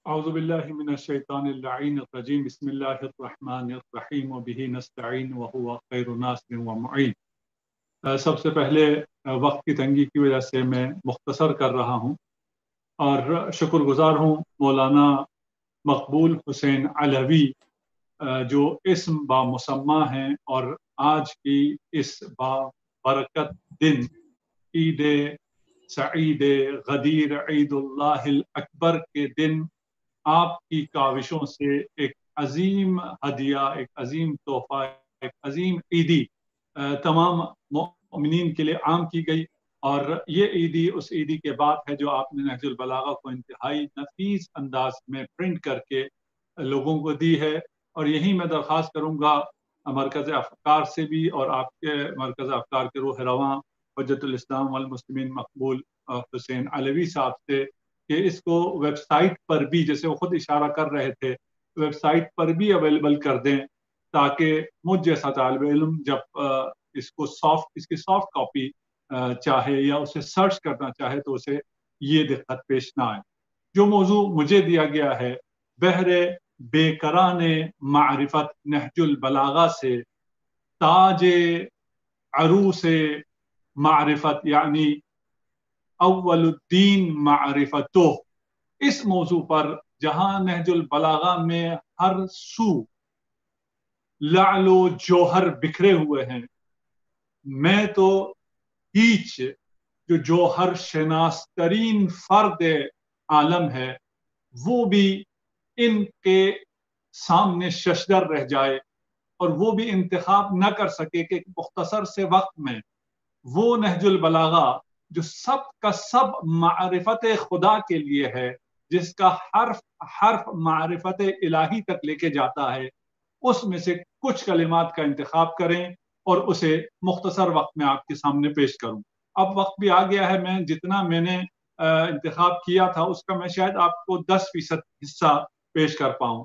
اعوذ باللہ من الشیطان اللعین الرجیم بسم اللہ الرحمن الرحیم وبہ نستعین وہو خیر ناصر ومعین۔ سب سے پہلے وقت کی تنگی کی وجہ سے میں مختصر کر رہا ہوں اور شکر گزار ہوں مولانا مقبول حسین علوی جو اسم بامسمہ ہیں اور آج کی اس بابرکت دن عید سعید غدیر عید اللہ الاکبر کے دن آپ کی کاوشوں سے ایک عظیم ہدیہ، ایک عظیم تحفہ، ایک عظیم عیدی تمام مومنین کے لیے عام کی گئی، اور یہ عیدی اس عیدی کے بعد ہے جو آپ نے نہج البلاغہ کو انتہائی نفیس انداز میں پرنٹ کر کے لوگوں کو دی ہے۔ اور یہی میں درخواست کروں گا مرکز افکار سے بھی اور آپ کے مرکز افکار کے روح رواں حجت الاسلام والمسلمین مقبول حسین علوی صاحب سے کہ اس کو ویب سائٹ پر بھی، جیسے وہ خود اشارہ کر رہے تھے، ویب سائٹ پر بھی اویلیبل کر دیں تاکہ مجھ جیسا طالب علم جب اس کی سافٹ کاپی چاہے یا اسے سرچ کرنا چاہے تو اسے یہ دقت پیش نہ آئے۔ جو موضوع مجھے دیا گیا ہے، بحر بے کران معرفت نہج البلاغہ سے تاج عروس معرفت، یعنی اول الدین معرفتو، اس موضوع پر جہاں نہج البلاغہ میں ہر سو لعل و جوہر بکھرے ہوئے ہیں، میں تو ہیچ جو جوہر شناس ترین فرد عالم ہے وہ بھی ان کے سامنے ششدر رہ جائے اور وہ بھی انتخاب نہ کر سکے کہ مختصر سے وقت میں وہ نہج البلاغہ جو سب کا سب معرفت خدا کے لیے ہے، جس کا حرف حرف معرفت الہی تک لے کے جاتا ہے، اس میں سے کچھ کلمات کا انتخاب کریں اور اسے مختصر وقت میں آپ کے سامنے پیش کروں۔ اب وقت بھی آ گیا ہے، میں جتنا میں نے انتخاب کیا تھا اس کا میں شاید آپ کو 10% حصہ پیش کر پاؤں۔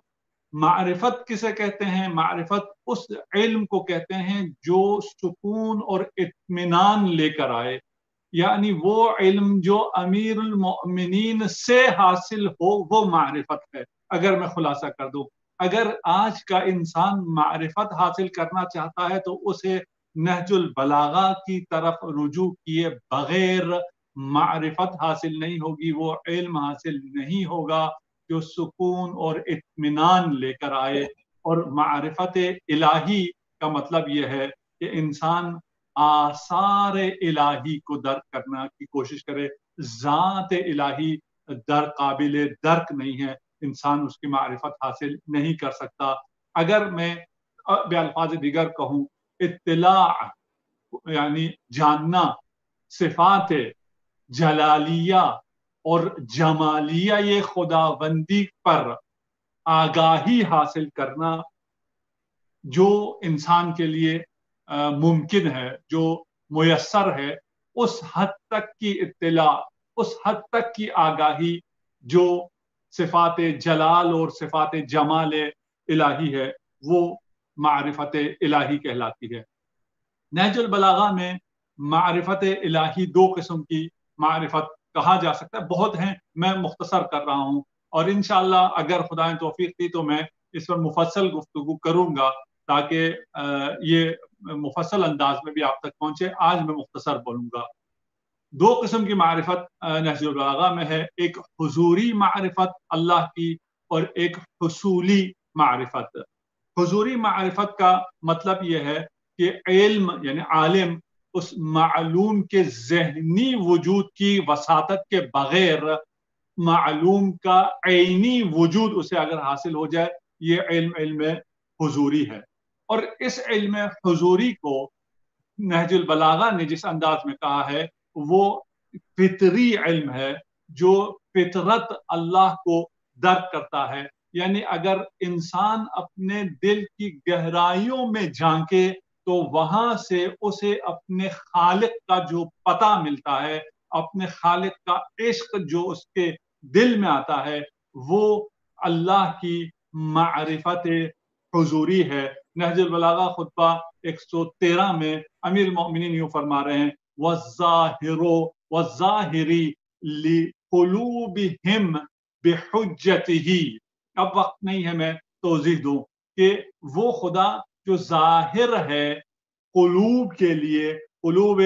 معرفت کسے کہتے ہیں؟ معرفت اس علم کو کہتے ہیں جو سکون اور اطمینان لے کر آئے، یعنی وہ علم جو امیر المؤمنین سے حاصل ہو، وہ معرفت ہے۔ اگر میں خلاصہ کر دوں، اگر آج کا انسان معرفت حاصل کرنا چاہتا ہے تو اسے نہج البلاغہ کی طرف رجوع کیے بغیر معرفت حاصل نہیں ہوگی، وہ علم حاصل نہیں ہوگا جو سکون اور اطمینان لے کر آئے۔ اور معرفت الہی کا مطلب یہ ہے کہ انسان آثار الہی کو درک کرنا کی کوشش کرے۔ ذات الہی در قابل درک نہیں ہے، انسان اس کی معرفت حاصل نہیں کر سکتا۔ اگر میں بے الفاظ دیگر کہوں، اطلاع یعنی جاننا صفات جلالیہ اور جمالیہ یہ خداوندی پر آگاہی حاصل کرنا جو انسان کے لیے ممکن ہے، جو میسر ہے، اس حد تک کی اطلاع، اس حد تک کی آگاہی جو صفات جلال اور صفات جمال الہی ہے، وہ معرفت الہی کہلاتی ہے۔ نہج البلاغہ میں معرفت الہی دو قسم کی معرفت کہا جا سکتا ہے، بہت ہیں، میں مختصر کر رہا ہوں، اور انشاءاللہ اگر خدا نے توفیق دی تو میں اس پر مفصل گفتگو کروں گا تاکہ یہ مفصل انداز میں بھی آپ تک پہنچے۔ آج میں مختصر بولوں گا۔ دو قسم کی معرفت نہج البلاغہ میں ہے، ایک حضوری معرفت اللہ کی اور ایک حصولی معرفت۔ حضوری معرفت کا مطلب یہ ہے کہ علم یعنی عالم اس معلوم کے ذہنی وجود کی وساطت کے بغیر معلوم کا عینی وجود اسے اگر حاصل ہو جائے، یہ علم حضوری ہے۔ اور اس علم حضوری کو نہج البلاغہ نے جس انداز میں کہا ہے وہ فطری علم ہے، جو فطرت اللہ کو درک کرتا ہے۔ یعنی اگر انسان اپنے دل کی گہرائیوں میں جھانکے تو وہاں سے اسے اپنے خالق کا جو پتہ ملتا ہے، اپنے خالق کا عشق جو اس کے دل میں آتا ہے، وہ اللہ کی معرفت حضوری ہے۔ نہج البلاغہ خطبہ 113 میں امیر المؤمنین یوں فرما رہے ہیں، وَالظَّاهِرِ لِقُلُوبِهِمْ बिहुज्जतिही। अब वक्त नहीं है मैं तौज़ीह दूं कि वो खुदा जो ज़ाहिर है कुलूब के लिए, कुलूब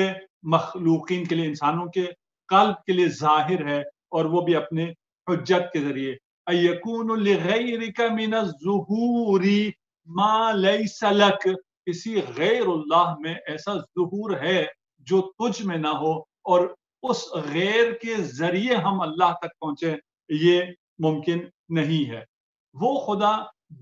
मखलूकीन के लिए, इंसानों के कल्ब के लिए ज़ाहिर है, और वो भी अपने हुज्जत के जरिए। अयकूनु लिगैरिका मिनज़ ज़ुहूरी मा लैसा लक, किसी गैरुल्लाह में ऐसा ज़ुहूर है जो तुझ में ना हो, और उस गैर के जरिए हम अल्लाह तक पहुंचे, ये मुमकिन नहीं है। वो खुदा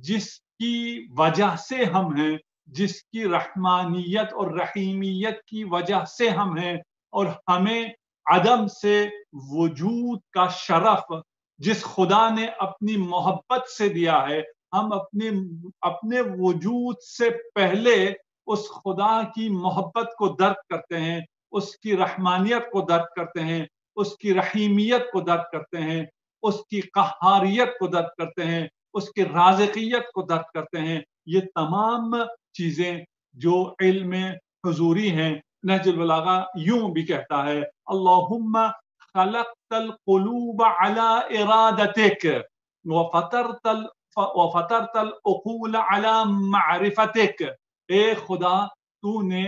जिसकी वजह से हम हैं, जिसकी रहमानियत और रहीमियत की वजह से हम हैं, और हमें अदम से वजूद का शरफ जिस खुदा ने अपनी मोहब्बत से दिया है, हम अपने अपने वजूद से पहले उस खुदा की मोहब्बत को दर्क करते हैं, उसकी रहमानियत को दर्क करते हैं, उसकी रहीमियत को दर्क करते हैं, उसकी कहारियत को दर्क करते हैं, उसकी राज़िक़ियत को दर्क करते हैं। ये तमाम चीज़ें जो इल्म हुज़ूरी हैं, नहजुल बलागा यूं भी कहता है, अल्लाहुम्मा खलक़तल क़ुलूब अला इरादतिक व फतरतल उक़ूल अला मारिफतिक। ए खुदा, तूने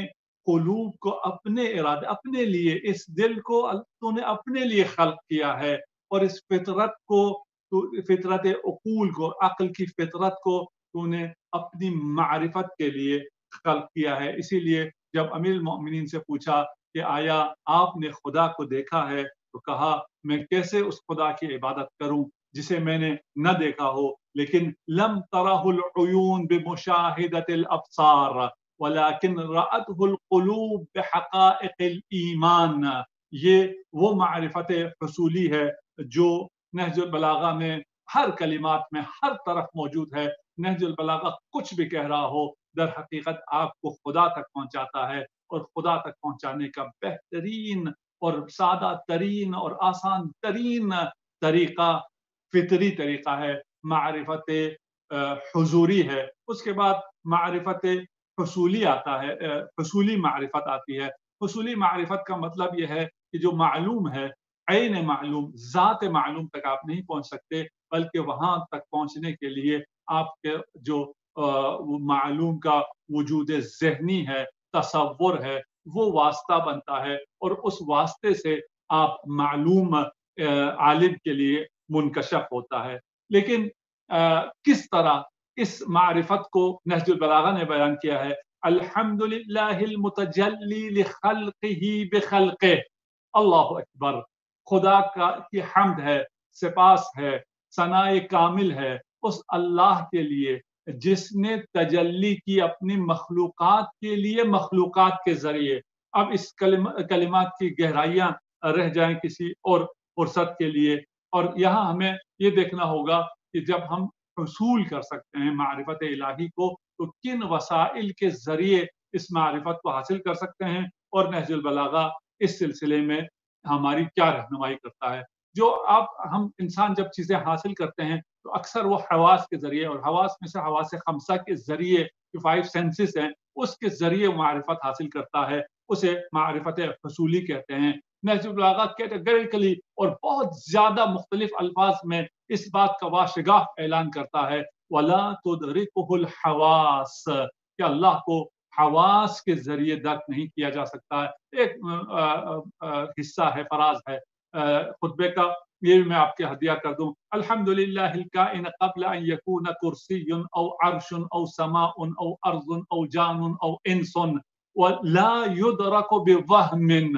कुलूब को अपने इरादे, अपने लिए, इस दिल को तूने अपने लिए खल्क किया है, और इस फितरत को, फितरत उकूल को, अक्ल की फितरत को तूने अपनी मारिफत के लिए खल्क किया है। इसीलिए जब अमीर मोमिनीन से पूछा कि आया आपने खुदा को देखा है, तो कहा मैं कैसे उस खुदा की इबादत करूं जिसे मैंने न देखा हो। लेकिन लम तरहुल उयून बिमुशाहिदतिल अब्सार वलाकिन रअतहुल क़ुलूब बिहक़ाइक़िल ईमान। ये वो मारिफत हुसूली है जो नहजुल बलागा में हर कलिमात में हर तरफ मौजूद है। नहजुल बलागा कुछ भी कह रहा हो, दर हकीकत आपको खुदा तक पहुंचाता है, और खुदा तक पहुंचाने का बेहतरीन और सादा तरीन और आसान तरीन तरीका फितरी तरीका है, मारिफत हुजूरी है। उसके बाद मारिफत हुसूली आता है, हुसूली मारिफत आती है। हुसूली मारिफत का मतलब यह है कि जो मालूम है, ऐन मालूम, ज़ात मालूम तक आप नहीं पहुंच सकते, बल्कि वहां तक पहुंचने के लिए आपके जो वो मालूम का वजूद ज़हनी है, तसव्वुर है, वो वास्ता बनता है, और उस वास्ते से आप मालूम आलिम के लिए मुनकशफ होता है। लेकिन किस तरह इस मारिफत को नहजुल बलागा ने बयान किया है, अल्हम्दुलिल्लाहिल मुतजल्ली लिखल्क़िही बिखल्क़िह। अल्लाहु अकबर। खुदा का की हम्द है, सिपास है, सनाए कामिल है उस अल्लाह के लिए जिसने तजल्ली की अपनी मखलूकात के लिए, मखलूकात के जरिए। अब इस कलिमात की गहराइयां रह जाएं किसी और फुर्सत के लिए। और यहाँ हमें ये देखना होगा कि जब हम हुसूल कर सकते हैं मारिफत इलाही को, तो किन वसाइल के जरिए इस मारिफत को हासिल कर सकते हैं, और नहजुल बलागा इस सिलसिले में हमारी क्या रहनुमाई करता है। जो आप हम इंसान जब चीज़ें हासिल करते हैं, तो अक्सर वो हवास के ज़रिए, और हवास में से हवास खमसा के ज़रिए, जो 5 सेंसेस हैं, उसके ज़रिए मारिफत हासिल करता है। उसे मारिफत हुसूली कहते हैं। नहजुल बलागा कैटेगरिकली और बहुत ज़्यादा मुख्तलिफ अल्फाज में इस बात का वाशगाह ऐलान करता है, वला तुदरिकुहुल हवास, कि अल्लाह को हवास के जरिए दर्क नहीं किया जा सकता है। एक हिस्सा है, फराज है खुतबे का, ये भी मैं आपके हदिया कर दूं। अल्हम्दुलिल्लाहिल काइन क़ब्ल अन यकून कुर्सियुन औ अर्शुन औ समाउन औ अर्ज़ुन औ जानून औ इंसुन व ला युदरकु बिवहमिन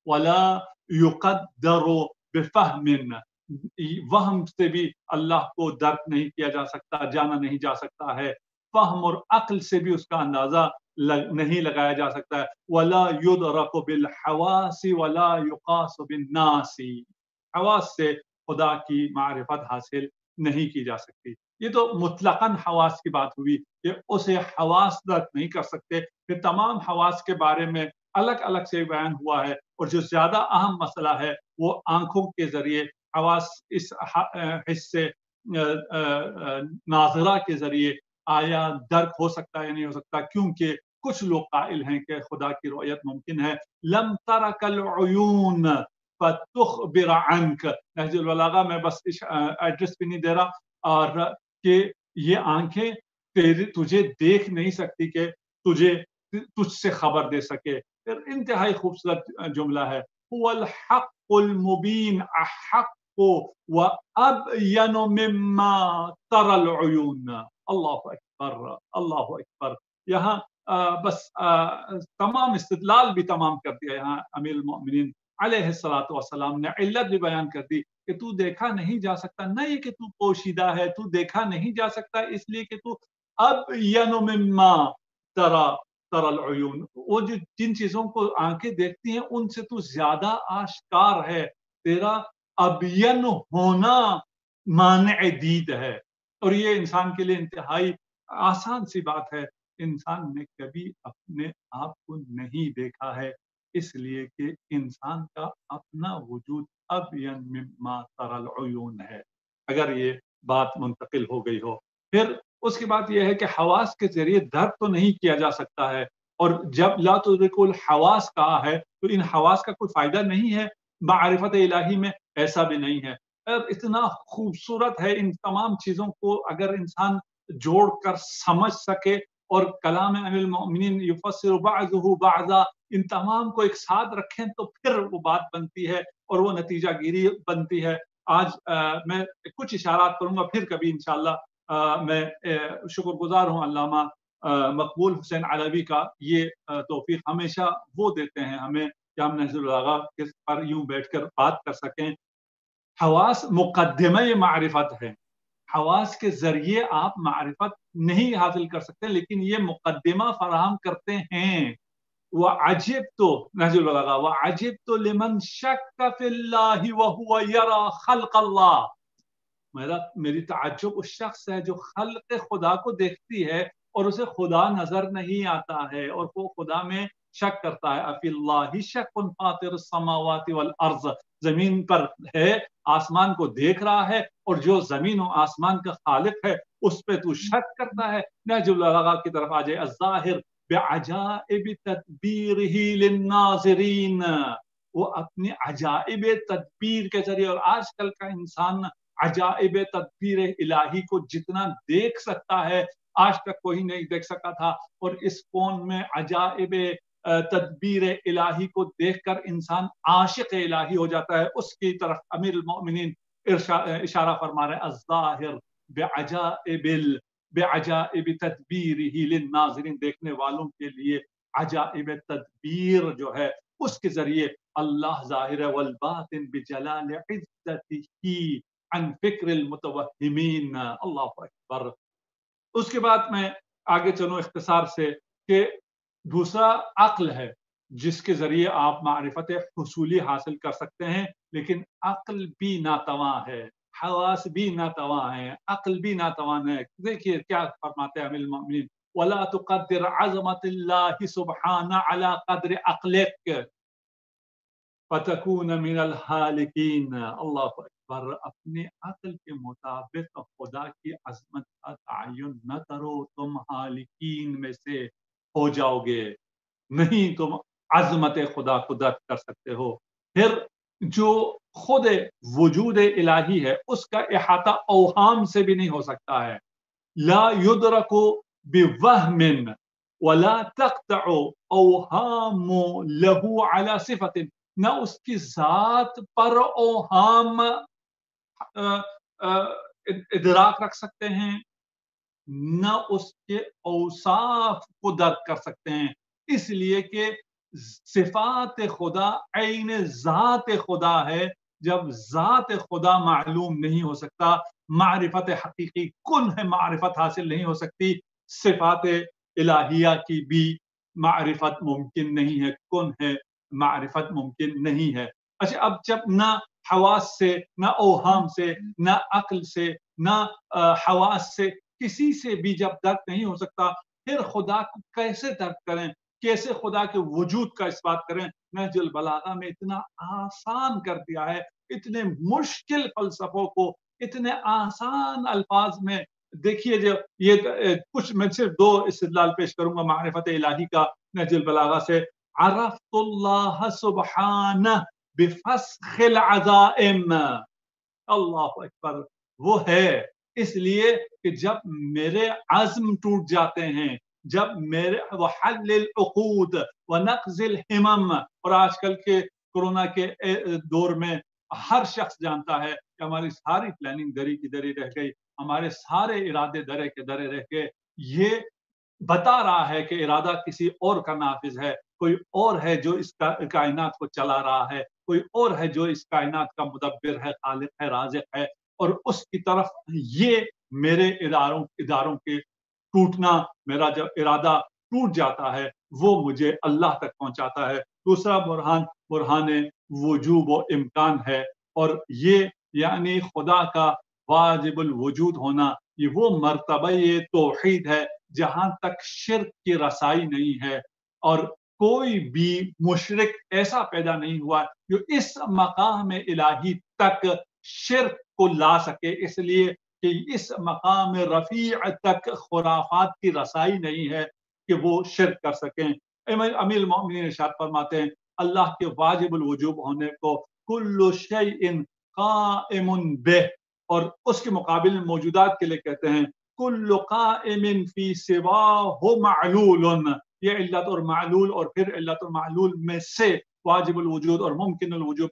वला युक़द्दरु बिफ़हमिन। वहम से भी अल्लाह को दर्क नहीं किया जा सकता, जाना नहीं जा सकता है। फहम और अक्ल से भी उसका अंदाजा नहीं लगाया जा सकता है। वला युदरकु बिल हवासी वला युक़ासु बिन नासी। हवास से खुदा की मारिफत हासिल नहीं की जा सकती। ये तो मुतलकन हवास की बात हुई कि उसे हवास दर्क नहीं कर सकते। फिर तमाम हवास के बारे में अलग अलग से बयान हुआ है, और जो ज्यादा अहम मसला है वो आंखों के जरिए हवास इस हिस्से नाजरा के जरिए आया दर्क हो सकता है या नहीं हो सकता, क्योंकि कुछ लोग कायल हैं कि खुदा की रुयत मुमकिन है। लम तरकल उयून فتخبر عنك. نہج البلاغہ میں بس ایڈریس بھی نہیں دے رہا اور کہ یہ آنکھیں تجھے دیکھ نہیں سکتی کہ تجھ سے خبر دے سکے. پھر انتہائی خوبصورت جملہ ہے هو الحق المبین احق وابین مما ترى العیون. اللہ اکبر اللہ اکبر. یہاں بس تمام استدلال بھی تمام کر دیا. یہاں امیر المؤمنین علیہ الصلوۃ والسلام نے علت بھی بیان کر دی کہ تو دیکھا نہیں جا سکتا، نہ یہ کہ تو پوشیدہ ہے، تو دیکھا نہیں جا سکتا اس لیے کہ تو ابین مما ترى العیون. وہ جو جن چیزوں کو آنکھیں دیکھتی ہیں ان سے تو زیادہ آشکار ہے. تیرا ابین ہونا مانع دید ہے. اور یہ انسان کے لیے انتہائی آسان سی بات ہے. انسان نے کبھی اپنے آپ کو نہیں دیکھا ہے اس لیے کہ انسان کا اپنا وجود ابین مما ترى العیون ہے. اگر یہ بات منتقل ہو گئی ہو. پھر اس کی بات یہ ہے کہ حواس کے ذریعے درک تو نہیں کیا جا سکتا ہے. اور جب لا تدرک الحواس کہا ہے تو ان حواس کا کوئی فائدہ نہیں ہے. معرفت الہی میں ایسا بھی نہیں ہے. اتنا خوبصورت ہے. ان تمام چیزوں کو اگر انسان جوڑ کر سمجھ سکے اور کلام امیر المؤمنین یفسر بعضہ بعضا ان تمام کو ایک ساتھ رکھیں تو پھر وہ بات بنتی ہے اور وہ نتیجہ گیری بنتی ہے. آج میں کچھ اشارات کروں گا، پھر کبھی انشاءاللہ میں شکر گزار ہوں علامہ مقبول حسین علوی کا. یہ توفیق ہمیشہ وہ دیتے ہیں ہمیں کہ ہم نہج البلاغہ پر یوں بیٹھ کر بات کر سکیں. حواس مقدمہ معرفت ہے. حواس کے ذریعے آپ معرفت نہیں حاصل کر سکتے لیکن یہ مقدمہ فراہم کرتے ہیں. وَعَجِبْتُ نہج البلاغہ وَعَجِبْتُ لِمَنْ شَكَّ فِي اللَّهِ وَهُوَ يَرَى خَلْقَ اللَّهِ. میری تعجب اس شخص ہے جو خلق خدا کو دیکھتی ہے اور اسے خدا نظر نہیں آتا ہے اور وہ خدا میں شک کرتا ہے. افی اللہ شک فاطر السماوات والارض. زمین پر ہے، آسمان کو دیکھ رہا ہے اور جو زمین و آسمان کا خالق ہے اس پہ تو شک کرتا ہے. نہج البلاغہ کی طرف آ جائے. الظاہر بعجائب تدبیرہ للناظرین. وہ اپنی عجائب تدبیر کے ذریعے، اور آج کل کا انسان عجائب تدبیر الہی کو جتنا دیکھ سکتا ہے آج تک کوئی نہیں دیکھ سکا تھا. اور اس کون میں عجائب تدبیر الہی کو دیکھ کر انسان عاشق الہی ہو جاتا ہے. اس کی طرف امیر المؤمنین اشارہ فرما رہے ہیں. الظاہر بعجائب تدبیرہ للناظرین. دیکھنے والوں کے لیے عجائب تدبیر جو ہے اس کے ذریعے اللہ ظاہر ہے. والباطن بجلال عزتہ عن فکر المتوہمین. اللہ اکبر. اس کے بعد میں آگے چلوں اختصار سے کہ دوسرا عقل ہے جس کے ذریعے آپ معرفت حصولی حاصل کر سکتے ہیں، لیکن عقل بھی ناتواں ہے، حواس بھی ناتواں ہیں، عقل بھی ناتوان ہے. دیکھیے کیا فرماتے ہیں امیر المؤمنین. وَلَا تُقَدِّرْ عَظْمَةَ اللَّهِ سُبْحَانَهُ عَلَى قَدْرِ عَقْلِكَ فَتَكُونَ مِنَ الْحَالِكِينَ. اللہ اکبر. اپنے عقل کے مطابق خدا کی عظمت کا تعین نہ کرو، تم حالکین میں سے ہو جاؤ گے. نہیں تم عظمت خدا کو درک کر سکتے ہو. پھر جو خود وجود الہی ہے اس کا احاطہ اوہام سے بھی نہیں ہو سکتا ہے. لا یدرک بوہم ولا تقطع اوہام له علی صفت. نہ اس کی ذات پر اوہام ادراک رکھ سکتے ہیں، نہ اس کے اوصاف کو درک کر سکتے ہیں، اس لیے کہ صفات خدا عین ذات خدا ہے. جب ذات خدا معلوم نہیں ہو سکتا، معرفت حقیقی کن ہے معرفت حاصل نہیں ہو سکتی. صفات الہیہ کی بھی معرفت ممکن نہیں ہے، کن ہے معرفت ممکن نہیں ہے. اچھا، اب جب نہ حواس سے، نہ اوہام سے، نہ عقل سے، نہ حواس سے، کسی سے بھی جب درک نہیں ہو سکتا، پھر خدا کو کیسے درک کریں، کیسے خدا کے وجود کا اس بات کریں. نہج البلاغہ میں اتنا آسان کر دیا ہے. اتنے مشکل فلسفوں کو اتنے آسان الفاظ میں دیکھیے. جو یہ کچھ میں صرف 2 استدلال پیش کروں گا معرفت الہی کا نہج البلاغہ سے. عرفت اللہ سبحانہ बिफस्ख العزائم. अल्लाह अकबर, वो है इसलिए कि जब मेरे आज़म टूट जाते हैं, जब मेरे वहल्लिल उक़ूद व नक़्ज़िल हिमम, और आजकल के कोरोना के दौर में हर शख्स जानता है कि हमारी सारी प्लानिंग दरी की दरी रह गई, हमारे सारे इरादे दरे के दरे रह गए. ये बता रहा है कि इरादा किसी और का नाफिज है, कोई और है जो इस कायनात को चला रहा है, कोई और है जो इस कायनात का मुदब्बिर है, खालिक है, राज़िक है, और उसकी तरफ ये मेरे इदारों के टूटना, मेरा जब इरादा टूट जाता है वो मुझे अल्लाह तक पहुंचाता है. दूसरा बुरहान बुरहान वजूब व इम्कान है, और ये यानी खुदा का वाजिबुल वजूद होना, ये वो मर्तबा ये तौहीद है जहां तक शिर्क की रसाई नहीं है, और कोई भी मुशरिक ऐसा पैदा नहीं हुआ जो इस मकाम इलाही तक शिर्क को ला सके, इसलिए कि इस मकाम रफीअ तक खुराफात की रसाई नहीं है कि वो शिर्क कर सकें. अमीर मोमिनीन इरशाद फरमाते हैं अल्लाह के वाजिबुल वजूब होने को कुल्लु शैइन काइमुन बिह, और उसके मुकाबिल में मौजूदात के लिए कहते हैं कुल्लु काइमिन फी सिवाहु मालूलन. ये इल्लत और मालूल, और फिर इल्लत और मालूल में से वाजिबुल वजूद और मुमकिनुल वजूद,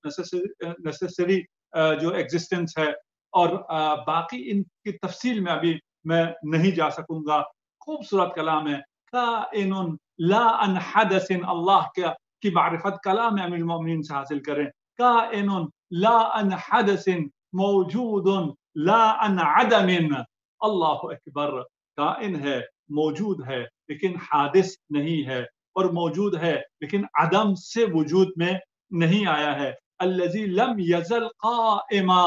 नेसेसरी जो एग्जिस्टेंस है, और बाकी इनकी तफसील में अभी मैं नहीं जा सकूंगा. खूबसूरत कलाम है. काइनुन ला अन हदसिन, अल्लाह की मारिफत कलाम अमीरुल मोमिनीन से हासिल करें. काइनुन ला अन हदसिन मौजूदुन ला अन अदमिन. अल्लाह अकबर, काइन है, मौजूद है लेकिन हादिस नहीं है, और मौजूद है लेकिन अदम से वजूद में नहीं आया है. अल्लज़ी लम यज़ल काइमा,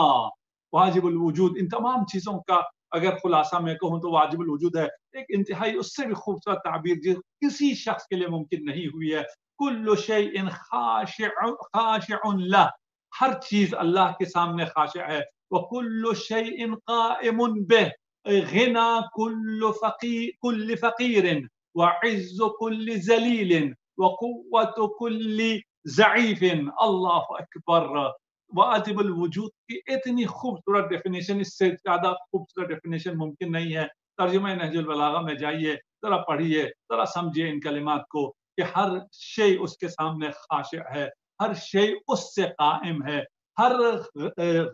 वाजिबुल वजूद. इन तमाम चीजों का अगर खुलासा मैं कहूं तो वाजिबुल वजूद है एक इंतहाई उससे भी खूबसूरत ताबीर जो किसी शख्स के लिए मुमकिन नहीं हुई है. कुल्लु शैइन खाशिउन लह, हर चीज अल्लाह के सामने खाशिअ है. व कुल्लु शैइन काइमुन बिह, गिना कुल्ल फकीरिन व इज़्ज़ु कुल्ल ज़लीलिन व कुव्वतु कुल्ल ज़ईफिन. अल्लाहु अकबर. वाजिबुल वजूद की इतनी खूबसूरत डेफिनेशन, इससे ज्यादा खूबसूरत डेफिनेशन मुमकिन नहीं है. तर्जुमा नहजुल बलागा में जाइए, जरा पढ़िए, जरा समझिए इन कलिमात को कि हर शे उसके सामने खाशिअ है, हर शे उससे कायम है, हर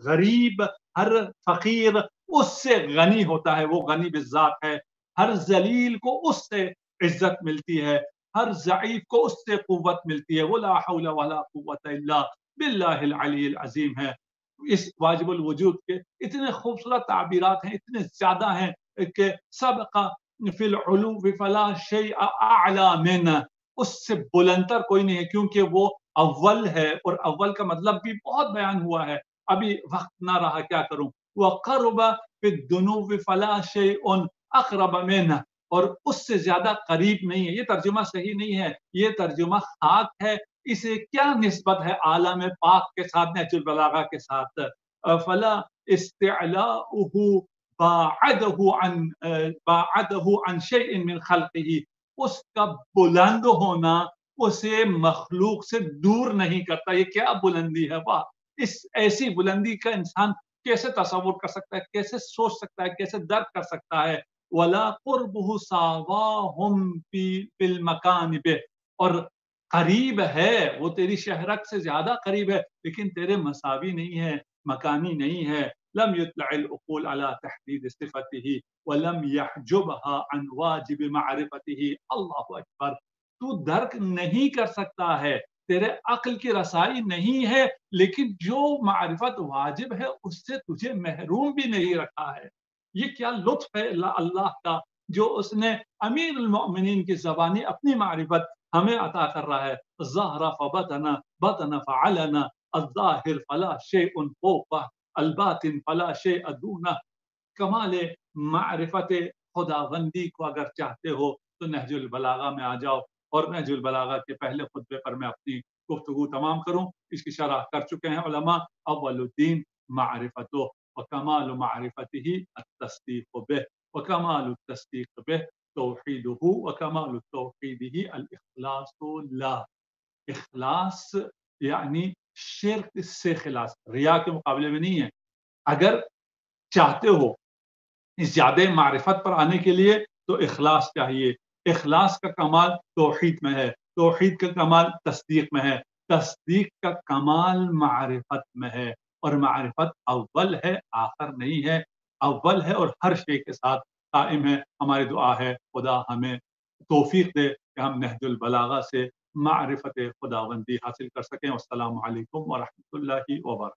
गरीब, हर फकीर उससे गनी होता है, वो गनी बिज़ात है. हर जलील को उससे इज्जत मिलती है, हर ज़ईफ को उससे कुव्वत मिलती है. वला हौला वला कुव्वत इल्ला बिल्लाहिल अलील अजीम है. इस वाजिबुल वजूद के इतने खूबसूरत ताबीरात हैं, इतने ज्यादा हैं कि सबका फिल उलूवी फला शैअ अअला मिन, उससे बुलंदतर कोई नहीं है क्योंकि वो अव्वल है, और अव्वल का मतलब भी बहुत बयान हुआ है, अभी वक्त ना रहा क्या करूं. वह क़र्ब फिद्दुनूवी फला शैउन अक़रब मिन, और उससे ज्यादा करीब नहीं है. ये तर्जुमा सही नहीं है, ये तर्जुमा खाक है. इसे क्या निस्बत है आलम पाक के साथ, नहजुल बलागा के साथ. फला इस्तिअलाउहु बाअदहु अन शैइन मिन खल्क़िही, उसका बुलंद होना उसे मखलूक से दूर नहीं करता. ये क्या बुलंदी है, वाह. इस ऐसी बुलंदी का इंसान कैसे तसव्वुर कर सकता है, कैसे सोच सकता है, कैसे दर्द कर सकता है. वला कुर्बुहु सावाहुम फिल मकान बिह, और करीब है वो तेरी शहरत से ज्यादा करीब है लेकिन तेरे मसावी नहीं है, मकानी नहीं है. लम युत्लअल उक़ूल अला तहदीद सिफ़तिही व लम यहजुबहा अन वाजिब मारिफतिही. अल्लाहु अकबर. तू दर्क नहीं कर सकता है, तेरे अक्ल की रसाई नहीं है, लेकिन जो मारिफत वाजिब है उससे तुझे महरूम भी नहीं रखा है. ये क्या लुत्फ है अल्लाह का, जो उसने अमीरुल मोमिनीन की ज़बानी अपनी मारिफत हमें अता कर रहा है. ज़हरा फ़बतना बतना फ़अलना अज़्ज़ाहिर फला शैउन फ़ौक़ह अल-बातिन फला शैअ दूनह. कमाले मारिफत खुदाबंदी को अगर चाहते हो तो नहजुल बलागा में आ जाओ, और नहजुल बलागा के पहले खुतबे पर मैं अपनी गुफ्तगू तमाम करूं. इसकी शरह कर चुके हैं उलमा. अव्वलुद्दीन मारिफतुह व कमाल मारिफतिही अत-तस्दीक़ बिह व कमाल अत-तस्दीक़ बिह तौहीदुहु व कमाल तौहीदिही अल-इख़लासु लह. इख़लास यानी شرک اس سے خلاص، ریا کے مقابلے میں نہیں ہے. اگر چاہتے ہو زیادہ معرفت پر آنے کے لیے تو اخلاص چاہیے. اخلاص کا کمال توحید میں ہے، توحید کا کمال تصدیق میں ہے، تصدیق کا کمال معرفت میں ہے، اور معرفت اول ہے آخر نہیں ہے، اول ہے اور ہر شے کے ساتھ قائم ہے. ہماری دعا ہے خدا ہمیں توفیق دے کہ ہم نہج البلاغہ سے معرفت خداوندی حاصل کر سکیں. السلام علیکم ورحمۃ اللہ وبرکاتہ.